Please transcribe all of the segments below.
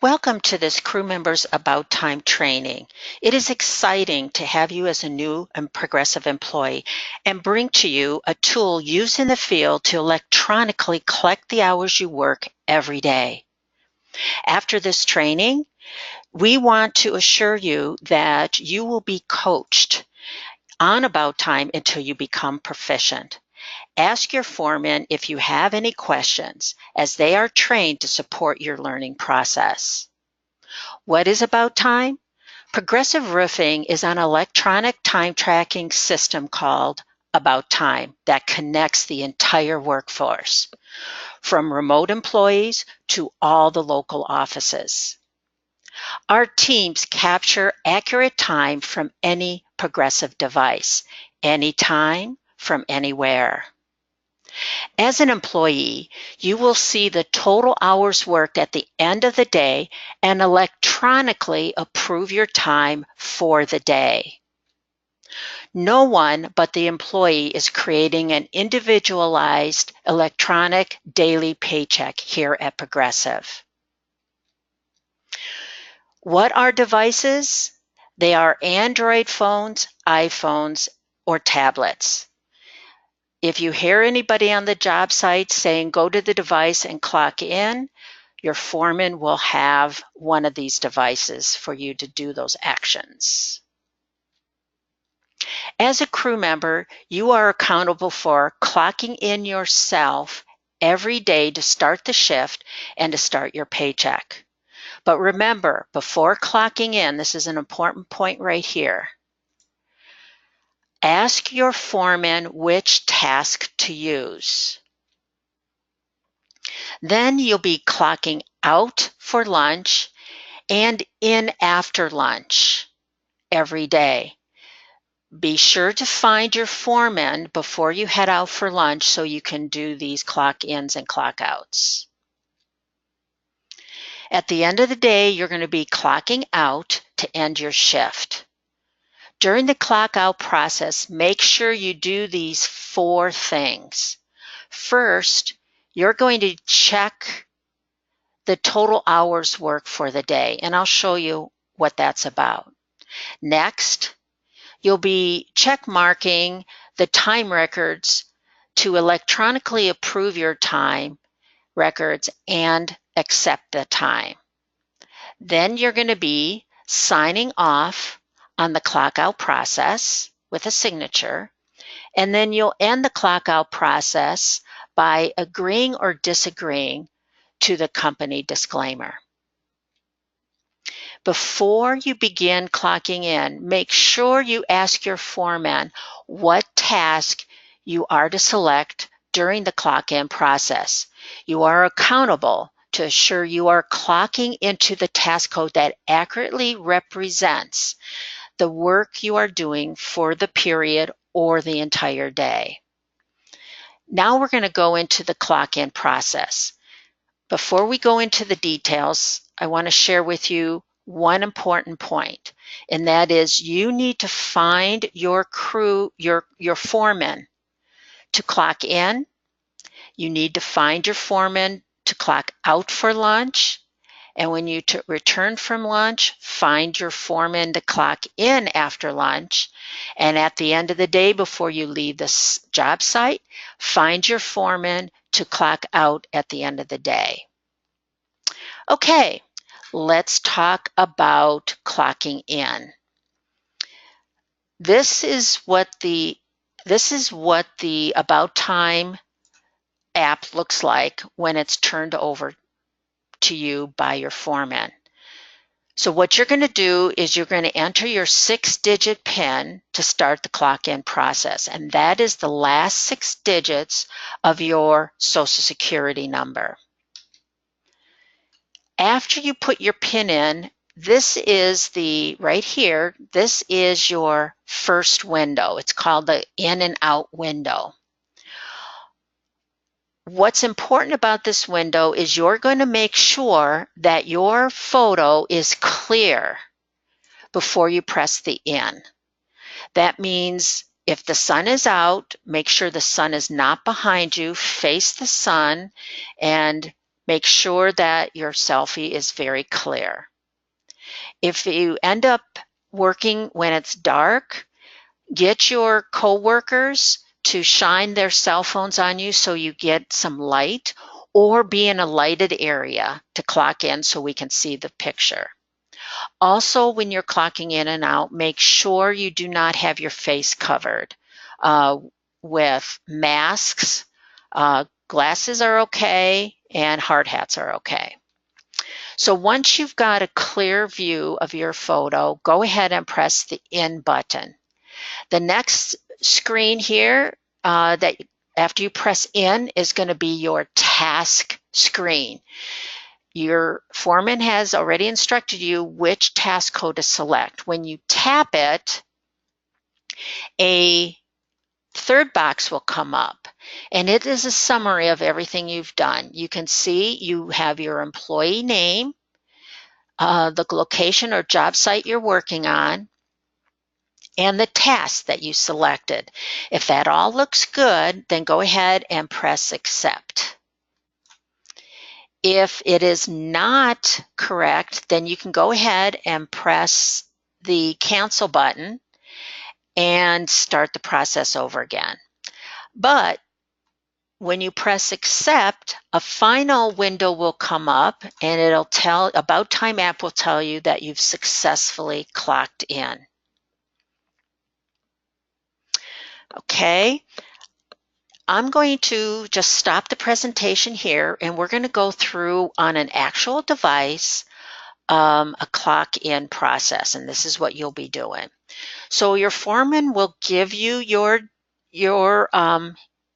Welcome to this Crew Members About Time training. It is exciting to have you as a new and progressive employee and bring to you a tool used in the field to electronically collect the hours you work every day. After this training, we want to assure you that you will be coached on About Time until you become proficient. Ask your foreman if you have any questions, as they are trained to support your learning process. What is About Time? Progressive Roofing is an electronic time tracking system called About Time that connects the entire workforce, from remote employees to all the local offices. Our teams capture accurate time from any Progressive device, anytime, from anywhere. As an employee, you will see the total hours worked at the end of the day and electronically approve your time for the day. No one but the employee is creating an individualized electronic daily paycheck here at Progressive. What are devices? They are Android phones, iPhones, or tablets. If you hear anybody on the job site saying go to the device and clock in, your foreman will have one of these devices for you to do those actions. As a crew member, you are accountable for clocking in yourself every day to start the shift and to start your paycheck. But remember, before clocking in, this is an important point right here. Ask your foreman which task to use. Then you'll be clocking out for lunch and in after lunch every day. Be sure to find your foreman before you head out for lunch so you can do these clock ins and clock outs. At the end of the day, you're going to be clocking out to end your shift. During the clock out process, make sure you do these 4 things. First, you're going to check the total hours worked for the day, and I'll show you what that's about. Next, you'll be check marking the time records to electronically approve your time records and accept the time. Then you're going to be signing off on the clock out process with a signature, and then you'll end the clock out process by agreeing or disagreeing to the company disclaimer. Before you begin clocking in, make sure you ask your foreman what task you are to select during the clock in process. You are accountable to assure you are clocking into the task code that accurately represents the work you are doing for the period or the entire day. Now we're going to go into the clock in process. Before we go into the details, I want to share with you one important point, and that is you need to find your crew, your foreman to clock in. You need to find your foreman to clock out for lunch. And when you return from lunch, find your foreman to clock in after lunch. And at the end of the day, before you leave the job site, find your foreman to clock out at the end of the day. Okay, let's talk about clocking in. This is what the About Time app looks like when it's turned over to you by your foreman. So what you're going to do is you're going to enter your 6-digit PIN to start the clock in process, and that is the last 6 digits of your Social Security number. After you put your PIN in, this is right here, this is your first window. It's called the in and out window. What's important about this window is you're going to make sure that your photo is clear before you press the in. That means if the sun is out, make sure the sun is not behind you, face the sun, and Make sure that your selfie is very clear. If you end up working when it's dark, get your coworkers to shine their cell phones on you so you get some light, or be in a lighted area to clock in so we can see the picture. Also, when you're clocking in and out, make sure you do not have your face covered uh, with masks. Glasses are okay, and hard hats are okay. So once you've got a clear view of your photo, go ahead and press the In button. The next screen here that after you press In is going to be your task screen. Your foreman has already instructed you which task code to select. When you tap it, a third box will come up, and it is a summary of everything you've done. You can see you have your employee name, the location or job site you're working on, and the task that you selected. If that all looks good, then go ahead and press Accept. If it is not correct, then you can go ahead and press the Cancel button and start the process over again. But when you press Accept, a final window will come up, and it'll tell About Time app will tell you that you've successfully clocked in. Okay, I'm going to just stop the presentation here, and we're going to go through on an actual device a clock in process, and this is what you'll be doing. So your foreman will give you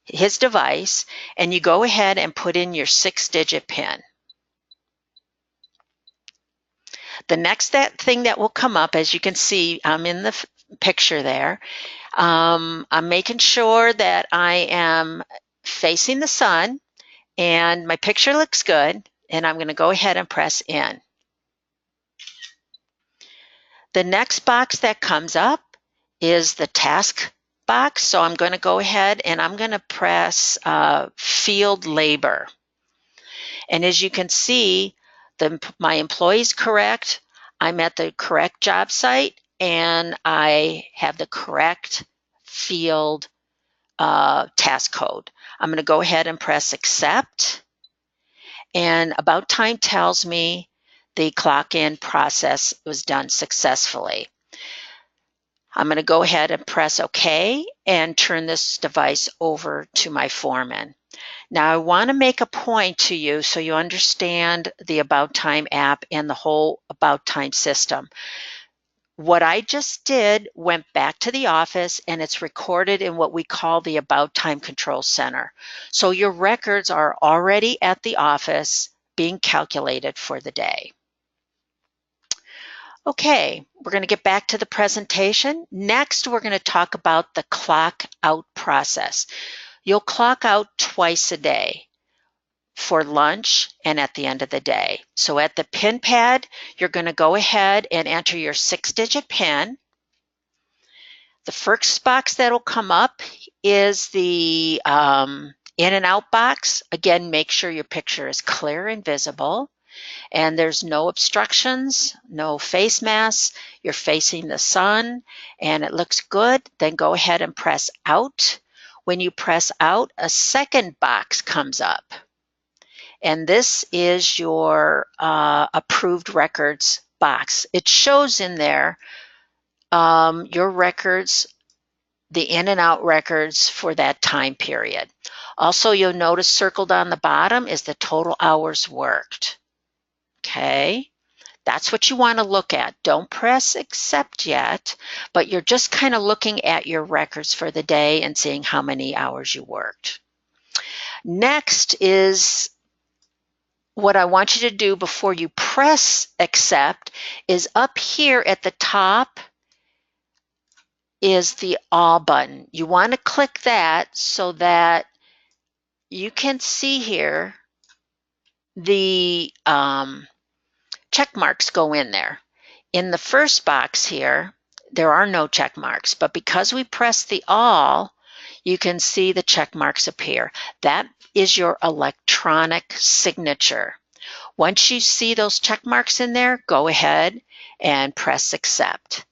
his device, and you go ahead and put in your 6-digit PIN. The next thing that will come up, as you can see, I'm in the picture there. I'm making sure that I am facing the sun, and my picture looks good, and I'm going to go ahead and press In. The next box that comes up is the task box, so I'm going to go ahead and I'm going to press Field Labor. And as you can see, my employee's correct, I'm at the correct job site, and I have the correct field task code. I'm going to go ahead and press Accept, and About Time tells me the clock in process was done successfully. I'm going to go ahead and press OK and turn this device over to my foreman. Now, I want to make a point to you so you understand the About Time app and the whole About Time system. What I just did went back to the office, and it's recorded in what we call the About Time Control Center. So your records are already at the office being calculated for the day. Okay, we're going to get back to the presentation. Next, we're going to talk about the clock out process. You'll clock out twice a day, for lunch and at the end of the day. So at the PIN pad, you're going to go ahead and enter your 6-digit PIN. The first box that'll come up is the in and out box. Again, make sure your picture is clear and visible, and there's no obstructions, no face masks. You're facing the sun, and it looks good. Then go ahead and press Out. When you press Out, a second box comes up. And this is your approved records box. It shows in there your records, the in and out records for that time period. Also, you'll notice circled on the bottom is the total hours worked. Okay, that's what you want to look at. Don't press Accept yet, but you're just kind of looking at your records for the day and seeing how many hours you worked. Next is what I want you to do before you press Accept is up here at the top is the All button. You want to click that so that you can see here the check marks go in there. In the first box here, there are no check marks, but because we press the All, you can see the check marks appear. That is your electronic signature. Once you see those check marks in there, go ahead and press accept.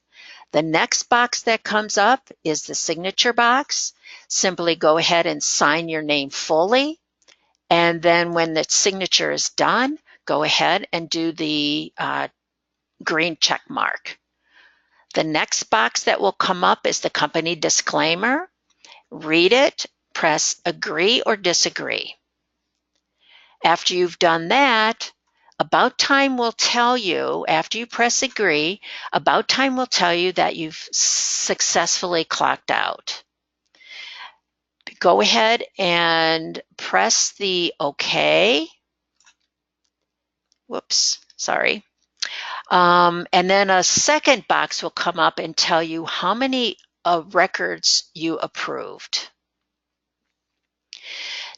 The next box that comes up is the signature box. Simply go ahead and sign your name fully. And then when the signature is done, go ahead and do the green check mark. The next box that will come up is the company disclaimer. Read it, press agree or disagree. After you've done that, About Time will tell you, after you press agree, About Time will tell you that you've successfully clocked out. Go ahead and press the OK. Whoops, sorry. And then a second box will come up and tell you how many records you approved.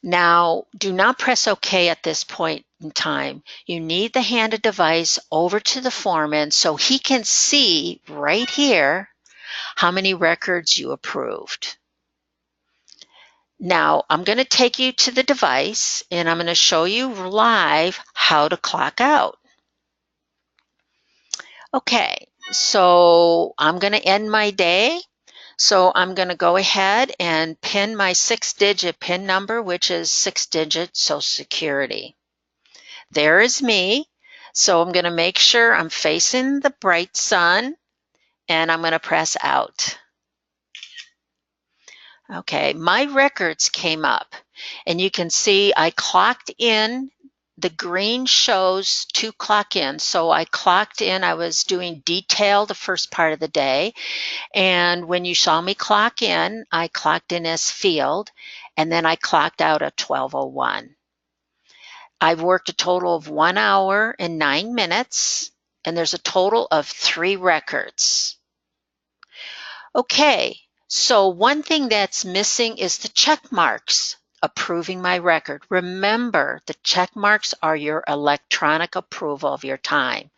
Now, do not press OK at this point in time. You need to hand a device over to the foreman so he can see right here how many records you approved. Now, I'm going to take you to the device and I'm going to show you live how to clock out. Okay, so I'm going to end my day. So I'm going to go ahead and pin my 6-digit PIN number, which is 6-digit Social Security. There is me. So I'm going to make sure I'm facing the bright sun and I'm going to press out. Okay, my records came up and you can see I clocked in. The green shows to clock in. So I clocked in, I was doing detail the first part of the day. And when you saw me clock in, I clocked in as field and then I clocked out at 12:01. I've worked a total of 1 hour and 9 minutes and there's a total of 3 records. Okay, so one thing that's missing is the check marks approving my record. Remember, the check marks are your electronic approval of your time.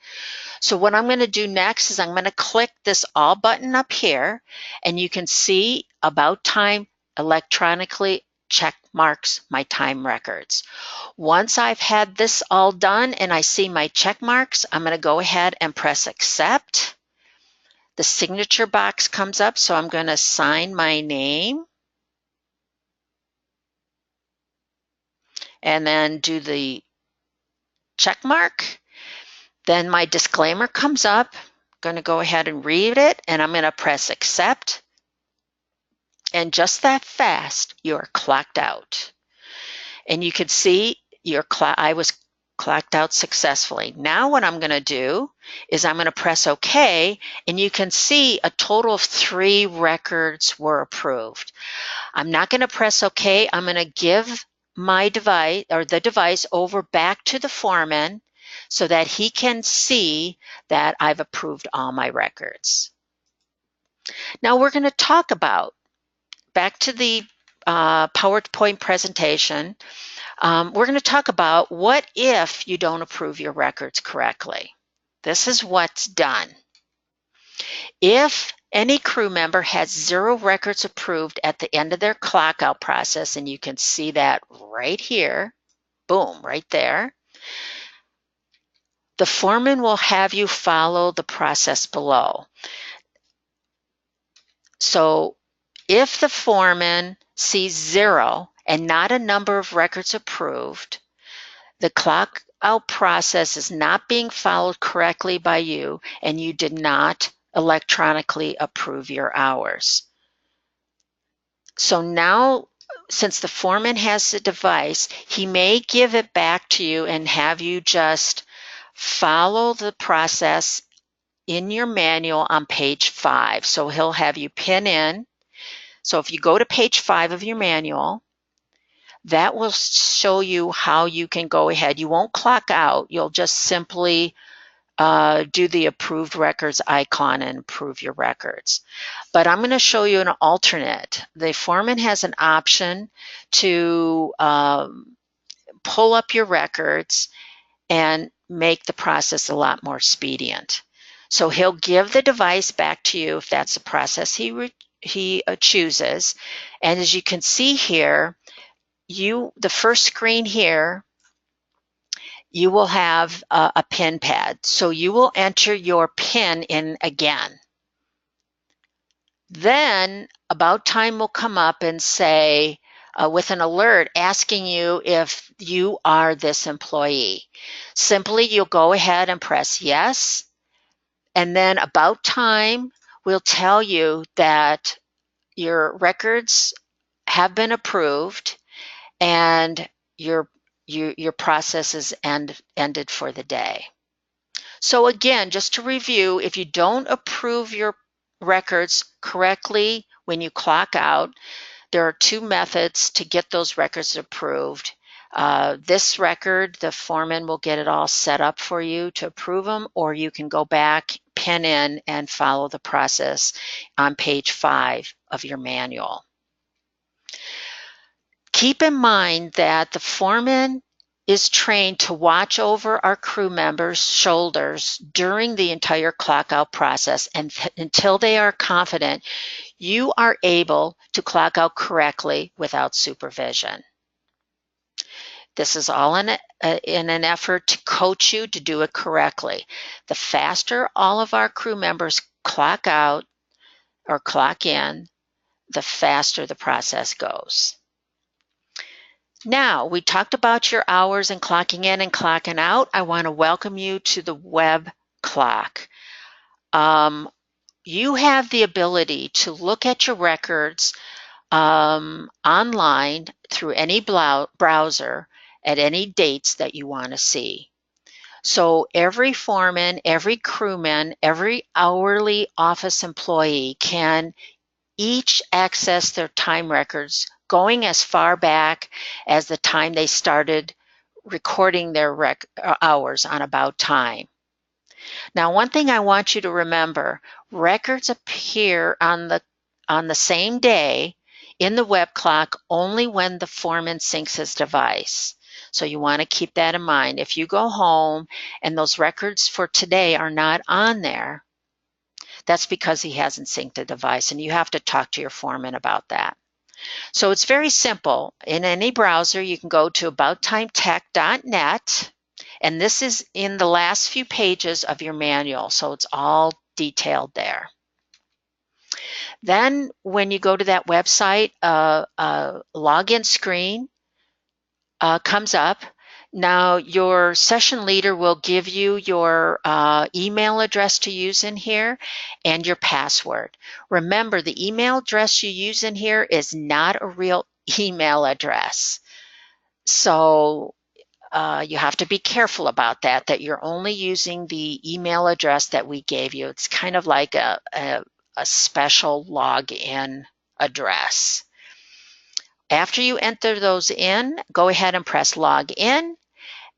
So what I'm going to do next is I'm going to click this all button up here and you can see About Time electronically check marks my time records. Once I've had this all done and I see my check marks, I'm going to go ahead and press accept. The signature box comes up, so I'm going to sign my name and then do the check mark. Then my disclaimer comes up. I'm going to go ahead and read it and I'm going to press accept. And just that fast, you're clocked out. And you can see I was clocked out successfully. Now what I'm going to do is I'm going to press OK, and you can see a total of 3 records were approved. I'm not going to press OK. I'm going to give my device or the device over back to the foreman so that he can see that I've approved all my records. Now we're going to talk about, back to the PowerPoint presentation, we're going to talk about what if you don't approve your records correctly. This is what's done. If any crew member has 0 records approved at the end of their clock out process, and you can see that right here, boom, right there, the foreman will have you follow the process below. So if the foreman sees 0 and not a number of records approved, the clock out process is not being followed correctly by you and you did not electronically approve your hours. So now, since the foreman has the device, he may give it back to you and have you just follow the process in your manual on page 5. So he'll have you pin in. So if you go to page 5 of your manual, that will show you how you can go ahead. You won't clock out. You'll just simply do the approved records icon and approve your records. But I'm going to show you an alternate. The foreman has an option to pull up your records and make the process a lot more expedient. So he'll give the device back to you if that's the process he he chooses. And as you can see here, the first screen here, you will have a pin pad. So you will enter your pin in again. Then About Time will come up and say, with an alert asking you if you are this employee. Simply, you'll go ahead and press yes. And then About Time will tell you that your records have been approved and your process is ended for the day. So again, just to review, if you don't approve your records correctly when you clock out, there are two methods to get those records approved. This record, the foreman will get it all set up for you to approve them, or you can go back, pin in, and follow the process on page 5 of your manual. Keep in mind that the foreman is trained to watch over our crew members' shoulders during the entire clock out process and until they are confident you are able to clock out correctly without supervision. This is all in an effort to coach you to do it correctly. The faster all of our crew members clock out or clock in, the faster the process goes. Now, we talked about your hours and clocking in and clocking out. I want to welcome you to the web clock. You have the ability to look at your records online through any browser at any dates that you want to see. So every foreman, every crewman, every hourly office employee can each access their time records going as far back as the time they started recording their hours on About Time. Now, one thing I want you to remember, records appear on the same day in the web clock only when the foreman syncs his device. So you want to keep that in mind. If you go home and those records for today are not on there, that's because he hasn't synced the device, and you have to talk to your foreman about that. So it's very simple. In any browser, you can go to abouttimetech.net, and this is in the last few pages of your manual, so it's all detailed there. Then when you go to that website, a login screen comes up. Now your session leader will give you your email address to use in here and your password. Remember, the email address you use in here is not a real email address. So you have to be careful about that you're only using the email address that we gave you. It's kind of like a special login address. After you enter those in, go ahead and press log in,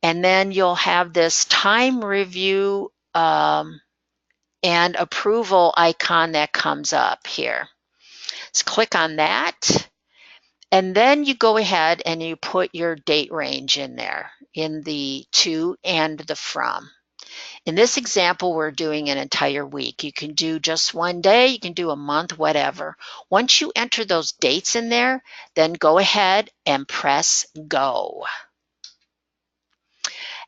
and then you'll have this time review and approval icon that comes up here. Let's click on that, and then you go ahead and you put your date range in there in the to and the from. In this example, we're doing an entire week. You can do just one day, you can do a month, whatever. Once you enter those dates in there, then go ahead and press go.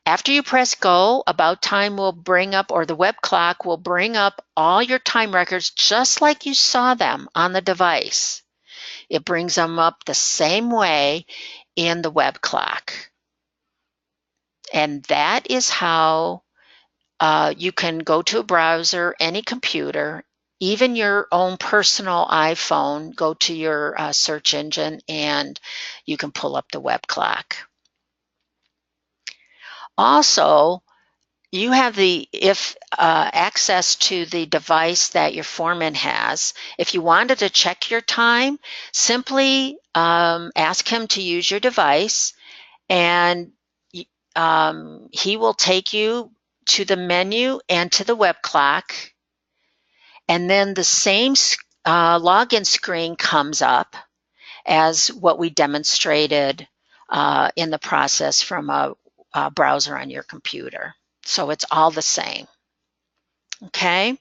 After you press go, About Time will bring up, or the web clock will bring up all your time records just like you saw them on the device. It brings them up the same way in the web clock. And that is how you can go to a browser, any computer, even your own personal iPhone, go to your search engine, and you can pull up the web clock. Also, you have access to the device that your foreman has. If you wanted to check your time, simply ask him to use your device, and he will take you to the menu and to the web clock, and then the same login screen comes up as what we demonstrated in the process from a browser on your computer. So it's all the same. Okay.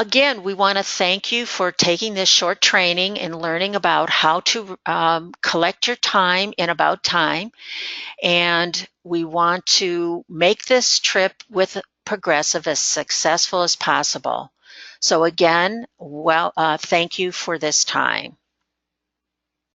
Again, we want to thank you for taking this short training and learning about how to collect your time in About Time. And we want to make this trip with Progressive as successful as possible. So again, thank you for this time.